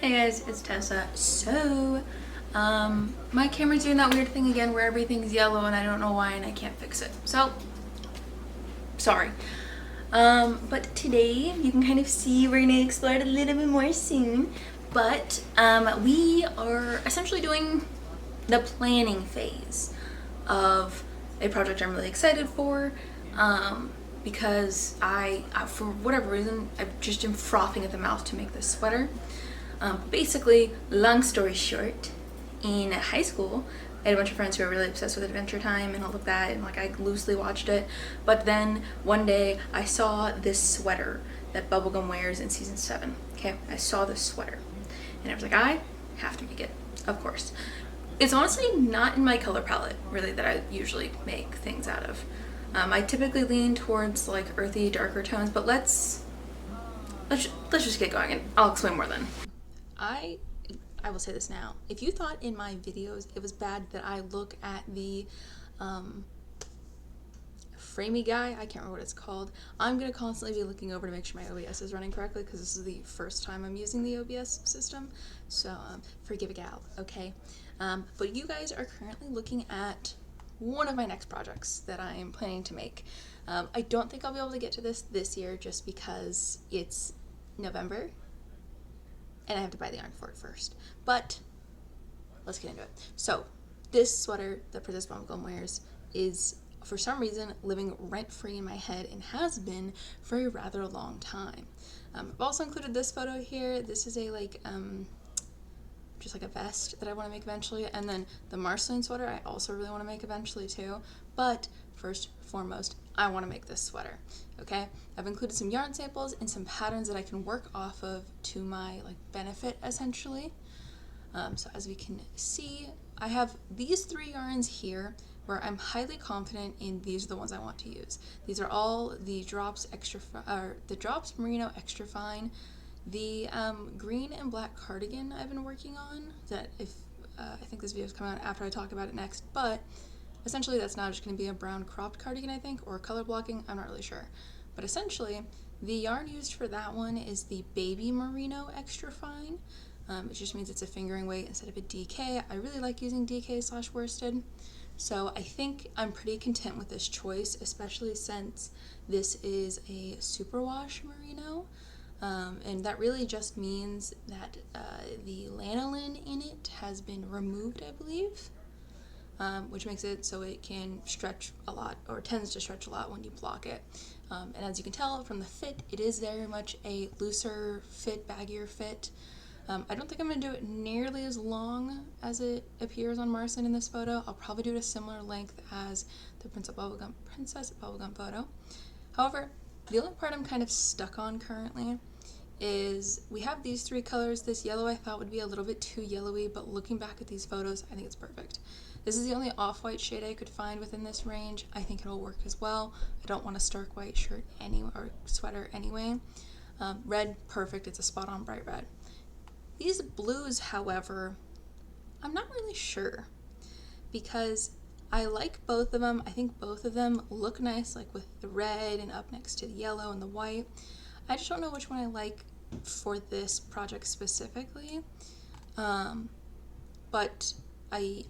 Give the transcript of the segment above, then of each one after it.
Hey guys, it's Tessa. So, my camera's doing that weird thing again where everything's yellow and I don't know why and I can't fix it. So, sorry. But today you can kind of see we're gonna explore it a little bit more soon. But, we are essentially doing the planning phase of a project I'm really excited for. Because for whatever reason, I just am frothing at the mouth to make this sweater. Basically, long story short, in high school, I had a bunch of friends who were really obsessed with Adventure Time and all of that, and like I loosely watched it. But then one day I saw this sweater that Bubblegum wears in season 7. Okay, I saw this sweater, and I was like, I have to make it, of course. It's honestly not in my color palette, really, that I usually make things out of. I typically lean towards like earthy, darker tones, but let's just get going, and I'll explain more then. I will say this now. If you thought in my videos it was bad that I look at the framey guy, I can't remember what it's called, I'm going to constantly be looking over to make sure my OBS is running correctly because this is the first time I'm using the OBS system, so forgive a gal, okay? But you guys are currently looking at one of my next projects that I am planning to make. I don't think I'll be able to get to this year just because it's November and I have to buy the yarn for it first. But let's get into it. So this sweater that Princess Bubblegum wears is, for some reason, living rent-free in my head and has been for a rather long time. I've also included this photo here. This is a just like a vest that I want to make eventually, and then the Marceline sweater I also really want to make eventually too. But first and foremost, I want to make this sweater. Okay, I've included some yarn samples and some patterns that I can work off of to my benefit essentially. So as we can see, I have these 3 yarns here where I'm highly confident in these are the ones I want to use. These are all the Drops Merino Extra Fine. The green and black cardigan I've been working on, that I think this video is coming out after I talk about it next, but essentially that's now just going to be a brown cropped cardigan, I think, or color blocking, I'm not really sure. But essentially, the yarn used for that one is the Baby Merino Extra Fine. It just means it's a fingering weight instead of a DK. I really like using DK / worsted. So I think I'm pretty content with this choice, especially since this is a superwash merino. And that really just means that the lanolin in it has been removed, I believe, which makes it so it can stretch a lot, or tends to stretch a lot when you block it. And as you can tell from the fit, it is very much a looser fit, baggier fit. I don't think I'm going to do it nearly as long as it appears on Marceline in this photo. I'll probably do it a similar length as the Princess Bubblegum photo. However, the only part I'm kind of stuck on currently is we have these 3 colors. This yellow I thought would be a little bit too yellowy, but looking back at these photos, I think it's perfect. This is the only off-white shade I could find within this range. I think it'll work as well. I don't want a stark white shirt or sweater anyway. Red, perfect. It's a spot-on bright red. These blues, however, I'm not really sure because I like both of them. I think both of them look nice, like with the red and up next to the yellow and the white. I just don't know which one I like for this project specifically. But I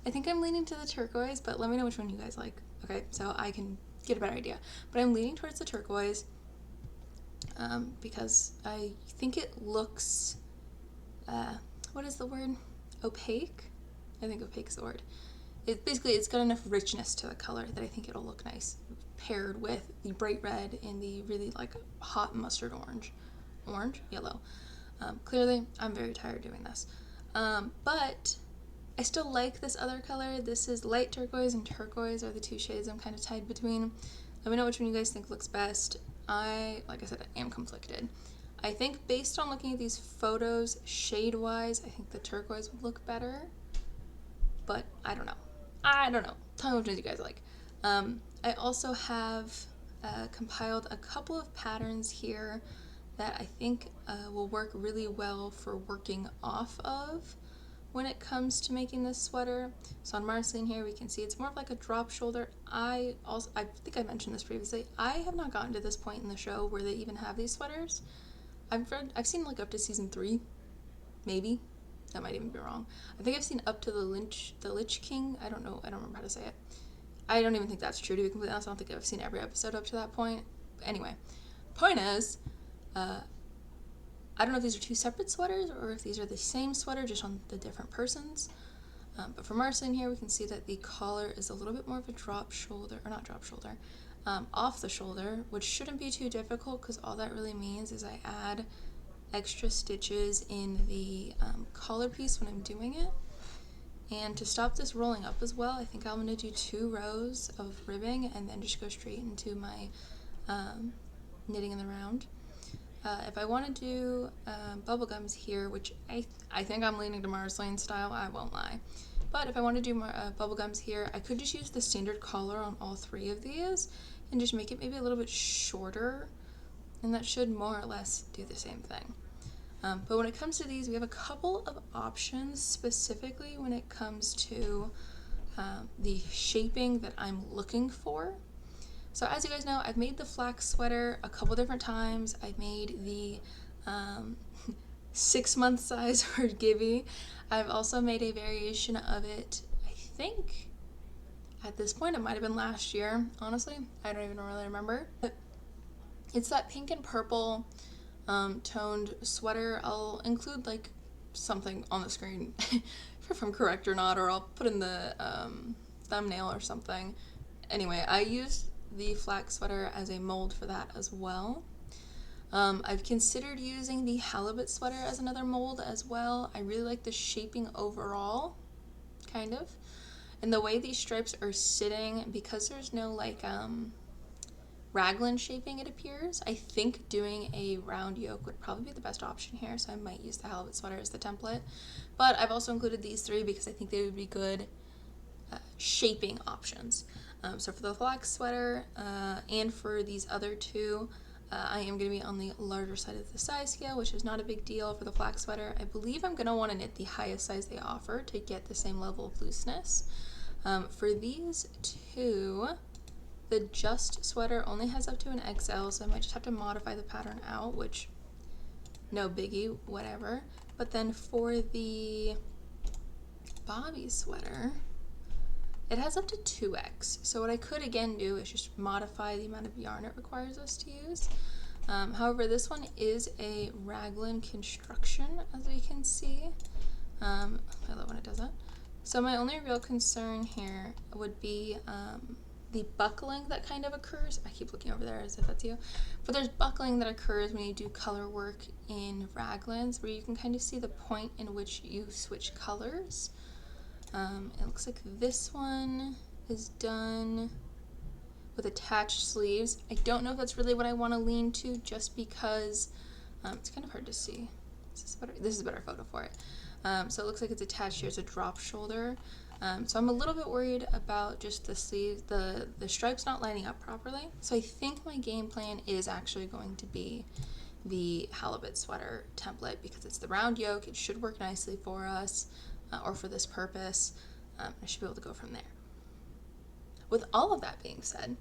think I'm leaning to the turquoise, but let me know which one you guys like, okay, so I can get a better idea. But I'm leaning towards the turquoise because I think it looks, what is the word? Opaque? I think opaque is the word. It's got enough richness to the color that I think it'll look nice paired with the bright red and the really hot mustard yellow. Clearly, I'm very tired doing this. But I still like this other color. This is light turquoise and turquoise are the 2 shades I'm kind of tied between. Let me know which one you guys think looks best. Like I said, I am conflicted. I think based on looking at these photos, shade-wise, I think the turquoise would look better. But I don't know. Tell me which ones you guys like. I also have compiled a couple of patterns here that I think will work really well for working off of when it comes to making this sweater. So on Marceline here we can see it's more of like a drop shoulder. I think I mentioned this previously, I have not gotten to this point in the show where they even have these sweaters. I've seen like up to season 3, maybe. That might even be wrong. I think I've seen up to the Lich King. I don't know. I don't remember how to say it. I don't even think that's true, to be completely honest. I don't think I've seen every episode up to that point. Anyway, point is, I don't know if these are 2 separate sweaters or if these are the same sweater, just on the different persons. But for Marceline here, we can see that the collar is a little bit more of a drop shoulder, or not drop shoulder, off the shoulder, which shouldn't be too difficult because all that really means is I add extra stitches in the collar piece when I'm doing it. And to stop this rolling up as well, I think I'm going to do 2 rows of ribbing and then just go straight into my knitting in the round. If I want to do bubblegums here, which I think I'm leaning to Marceline style, I won't lie. But if I want to do bubblegums here, I could just use the standard collar on all 3 of these and just make it maybe a little bit shorter, and that should more or less do the same thing. But when it comes to these, we have a couple of options specifically when it comes to the shaping that I'm looking for. So as you guys know, I've made the flax sweater a couple different times. I've made the 6-month size for Gibby. I've also made a variation of it, I think at this point it might have been last year, honestly. I don't even really remember. But it's that pink and purple toned sweater. I'll include like something on the screen if I'm correct or not, or I'll put in the thumbnail or something. Anyway, I used the flax sweater as a mold for that as well. I've considered using the halibut sweater as another mold as well. I really like the shaping overall, kind of. And the way these stripes are sitting, because there's no like raglan shaping, it appears, I think doing a round yoke would probably be the best option here, so I might use the halibut sweater as the template. But I've also included these 3 because I think they would be good shaping options. So for the flax sweater and for these other 2, I am going to be on the larger side of the size scale, which is not a big deal for the flax sweater. I believe I'm going to want to knit the highest size they offer to get the same level of looseness. For these 2, the Just sweater only has up to an XL, so I might just have to modify the pattern out, which, no biggie, whatever. But then for the Bobby sweater, it has up to 2X, so what I could again do is just modify the amount of yarn it requires us to use. However, this one is a raglan construction, as we can see. I love when it does that. So my only real concern here would be the buckling that kind of occurs. I keep looking over there as if that's you. But there's buckling that occurs when you do color work in raglans, where you can kind of see the point in which you switch colors. It looks like this one is done with attached sleeves. I don't know if that's really what I want to lean to, just because it's kind of hard to see. This is a better photo for it. So it looks like it's attached here as a drop shoulder. So I'm a little bit worried about just the sleeves, the stripes not lining up properly. So I think my game plan is actually going to be the halibut sweater template, because it's the round yoke. It should work nicely for us. Or for this purpose. I should be able to go from there. With all of that being said,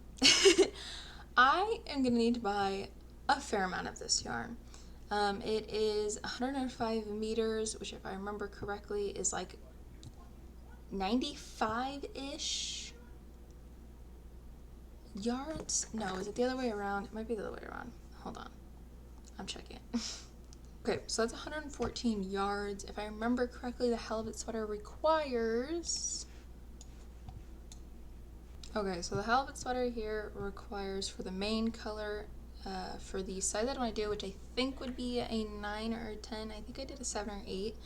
I am going to need to buy a fair amount of this yarn. It is 105 meters, which if I remember correctly is like 95-ish yards. No, is it the other way around? It might be the other way around. Hold on. I'm checking it. Okay, so that's 114 yards. If I remember correctly, the halibut sweater requires... Okay, so the halibut sweater here requires, for the main color, for the size that I want to do, which I think would be a 9 or a 10. I think I did a 7 or 8.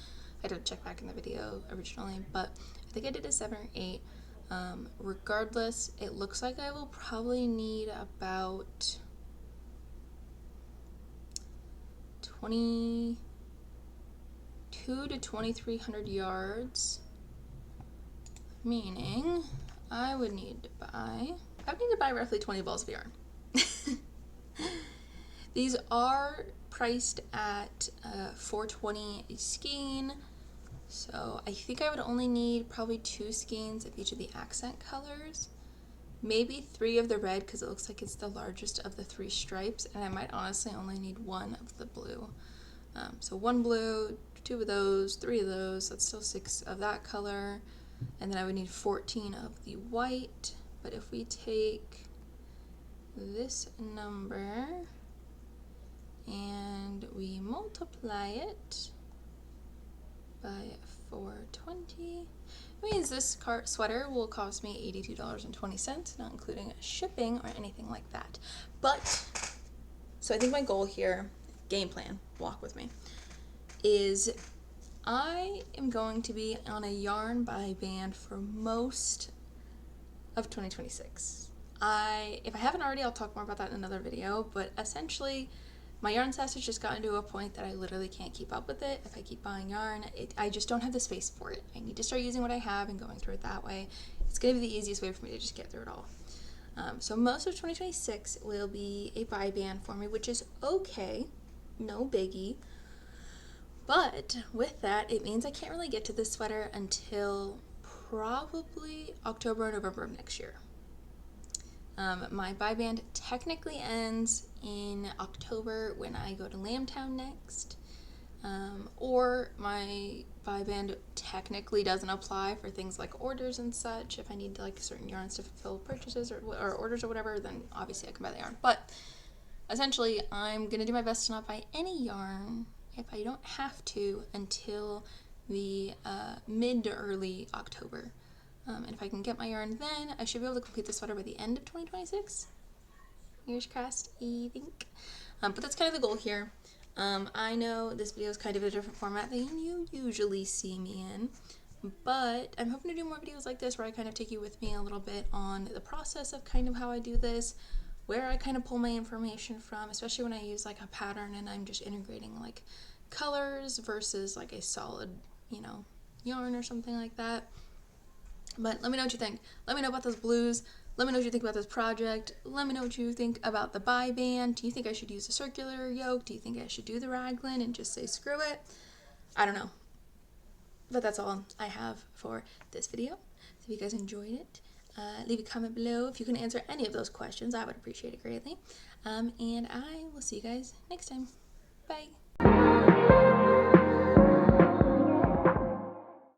I didn't check back in the video originally, but I think I did a 7 or 8. Regardless, it looks like I will probably need about 22 to 2,300 yards, meaning I would need to buy roughly 20 balls of yarn. These are priced at $4.20 a skein, so I think I would only need probably 2 skeins of each of the accent colors. maybe 3 of the red because it looks like it's the largest of the 3 stripes, and I might honestly only need 1 of the blue. So 1 blue, 2 of those, 3 of those, that's still 6 of that color, and then I would need 14 of the white. But if we take this number and we multiply it by 420, it means this sweater will cost me $82.20, not including shipping or anything like that. But, so I think my goal here, game plan, walk with me, is I am going to be on a yarn buy ban for most of 2026. If I haven't already, I'll talk more about that in another video, but essentially my yarn stash has just gotten to a point that I literally can't keep up with it. If I keep buying yarn, I just don't have the space for it. I need to start using what I have and going through it that way. It's going to be the easiest way for me to just get through it all. So most of 2026 will be a buy ban for me, which is okay, no biggie. But with that, it means I can't really get to this sweater until probably October or November of next year. My buy ban technically ends in October when I go to Lambtown next, or my buy ban technically doesn't apply for things like orders and such. If I need like certain yarns to fulfill purchases or orders or whatever, then obviously I can buy the yarn. But essentially, I'm going to do my best to not buy any yarn if I don't have to until the mid to early October. And if I can get my yarn then, I should be able to complete the sweater by the end of 2026. Fingers crossed, I think. But that's kind of the goal here. I know this video is kind of a different format than you usually see me in, but I'm hoping to do more videos like this where I kind of take you with me a little bit on the process of kind of how I do this, where I kind of pull my information from, especially when I use like a pattern and I'm just integrating like colors versus like a solid, yarn or something like that. But let me know what you think. Let me know about those blues. Let me know what you think about this project. Let me know what you think about the buy ban. Do you think I should use a circular yoke? Do you think I should do the raglan and just say screw it? I don't know. But that's all I have for this video. So if you guys enjoyed it, leave a comment below. If you can answer any of those questions, I would appreciate it greatly. And I will see you guys next time. Bye.